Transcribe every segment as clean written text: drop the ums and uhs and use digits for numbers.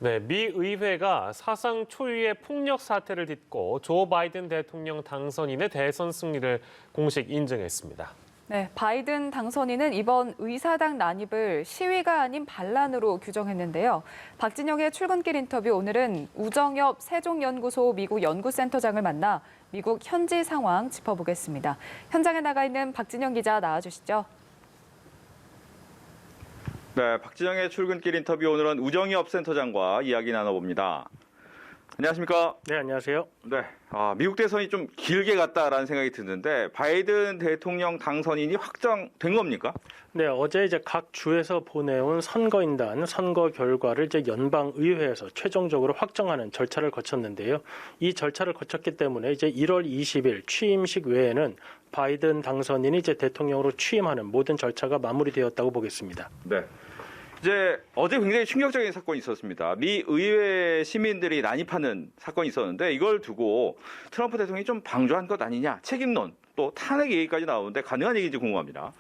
네, 미 의회가 사상 초유의 폭력 사태를 딛고 조 바이든 대통령 당선인의 대선 승리를 공식 인정했습니다. 네, 바이든 당선인은 이번 의사당 난입을 시위가 아닌 반란으로 규정했는데요. 박진영의 출근길 인터뷰 오늘은 우정엽 세종연구소 미국 연구센터장을 만나 미국 현지 상황 짚어보겠습니다. 현장에 나가 있는 박진영 기자 나와주시죠. 네, 박진영의 출근길 인터뷰 오늘은 우정엽 센터장과 이야기 나눠봅니다. 안녕하십니까? 네, 안녕하세요. 네, 미국 대선이 좀 길게 갔다라는 생각이 드는데 바이든 대통령 당선인이 확정된 겁니까? 네, 어제 이제 각 주에서 보내온 선거인단 선거 결과를 이제 연방 의회에서 최종적으로 확정하는 절차를 거쳤는데요. 이 절차를 거쳤기 때문에 이제 1월 20일 취임식 외에는 바이든 당선인이 이제 대통령으로 취임하는 모든 절차가 마무리되었다고 보겠습니다. 네. 이제 어제 굉장히 충격적인 사건이 있었습니다. 미 의회 시민들이 난입하는 사건이 있었는데 이걸 두고 트럼프 대통령이 좀 방조한 것 아니냐, 책임론, 또 탄핵 얘기까지 나오는데 가능한 얘기인지 궁금합니다.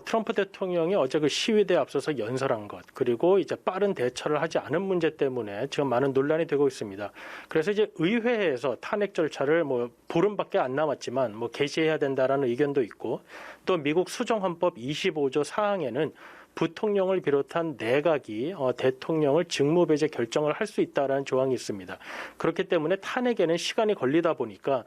트럼프 대통령이 어제 그 시위대에 앞서서 연설한 것, 그리고 이제 빠른 대처를 하지 않은 문제 때문에 지금 많은 논란이 되고 있습니다. 그래서 이제 의회에서 탄핵 절차를 보름밖에 안 남았지만 개시해야 된다라는 의견도 있고, 또 미국 수정헌법 25조 4항에는 부통령을 비롯한 내각이 대통령을 직무배제 결정을 할 수 있다라는 조항이 있습니다. 그렇기 때문에 탄핵에는 시간이 걸리다 보니까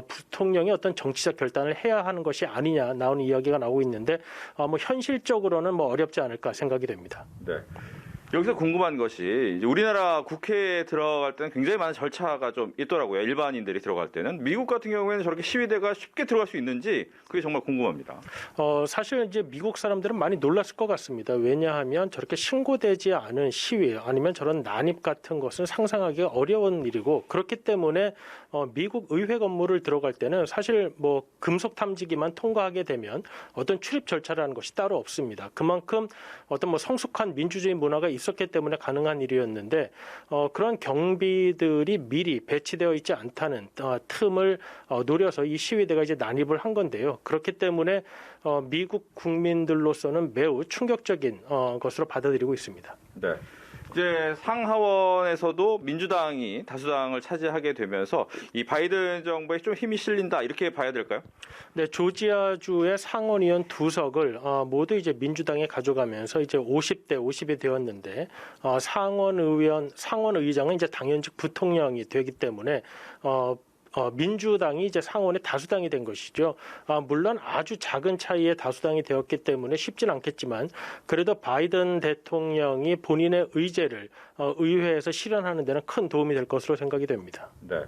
부통령이 어떤 정치적 결단을 해야 하는 것이 아니냐 나오는 이야기가 나오고 있는데 현실적으로는 어렵지 않을까 생각이 됩니다. 네. 여기서 궁금한 것이 이제 우리나라 국회에 들어갈 때는 굉장히 많은 절차가 좀 있더라고요. 일반인들이 들어갈 때는. 미국 같은 경우에는 저렇게 시위대가 쉽게 들어갈 수 있는지 그게 정말 궁금합니다. 사실 이제 미국 사람들은 많이 놀랐을 것 같습니다. 왜냐하면 저렇게 신고되지 않은 시위 아니면 저런 난입 같은 것은 상상하기가 어려운 일이고, 그렇기 때문에 미국 의회 건물을 들어갈 때는 사실 금속 탐지기만 통과하게 되면 어떤 출입 절차라는 것이 따로 없습니다. 그만큼 어떤 성숙한 민주주의 문화가 있었기 때문에 가능한 일이었는데 그런 경비들이 미리 배치되어 있지 않다는 틈을 노려서 이 시위대가 이제 난입을 한 건데요. 그렇기 때문에 미국 국민들로서는 매우 충격적인 것으로 받아들이고 있습니다. 네. 이제 상하원에서도 민주당이 다수당을 차지하게 되면서 이 바이든 정부에 좀 힘이 실린다 이렇게 봐야 될까요? 네, 조지아주의 상원의원 2석을 모두 이제 민주당에 가져가면서 이제 50대 50이 되었는데 상원의장은 이제 당연직 부통령이 되기 때문에 민주당이 이제 상원의 다수당이 된 것이죠. 물론 아주 작은 차이의 다수당이 되었기 때문에 쉽지는 않겠지만 그래도 바이든 대통령이 본인의 의제를 의회에서 실현하는 데는 큰 도움이 될 것으로 생각이 됩니다. 네.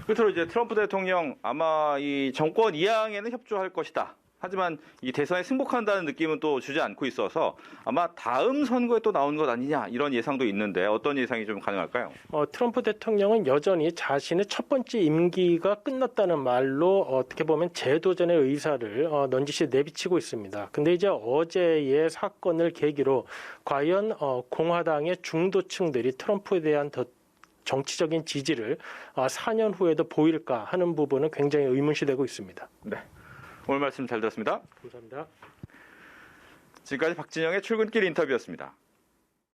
끝으로 이제 트럼프 대통령 아마 이 정권 이양에는 협조할 것이다. 하지만 이 대선에 승복한다는 느낌은 또 주지 않고 있어서 아마 다음 선거에 또 나오는 것 아니냐 이런 예상도 있는데 어떤 예상이 좀 가능할까요? 트럼프 대통령은 여전히 자신의 첫 번째 임기가 끝났다는 말로 어떻게 보면 재도전의 의사를 넌지시 내비치고 있습니다. 근데 이제 어제의 사건을 계기로 과연 공화당의 중도층들이 트럼프에 대한 더 정치적인 지지를 4년 후에도 보일까 하는 부분은 굉장히 의문시되고 있습니다. 네. 오늘 말씀 잘 들었습니다. 감사합니다. 지금까지 박진영의 출근길 인터뷰였습니다.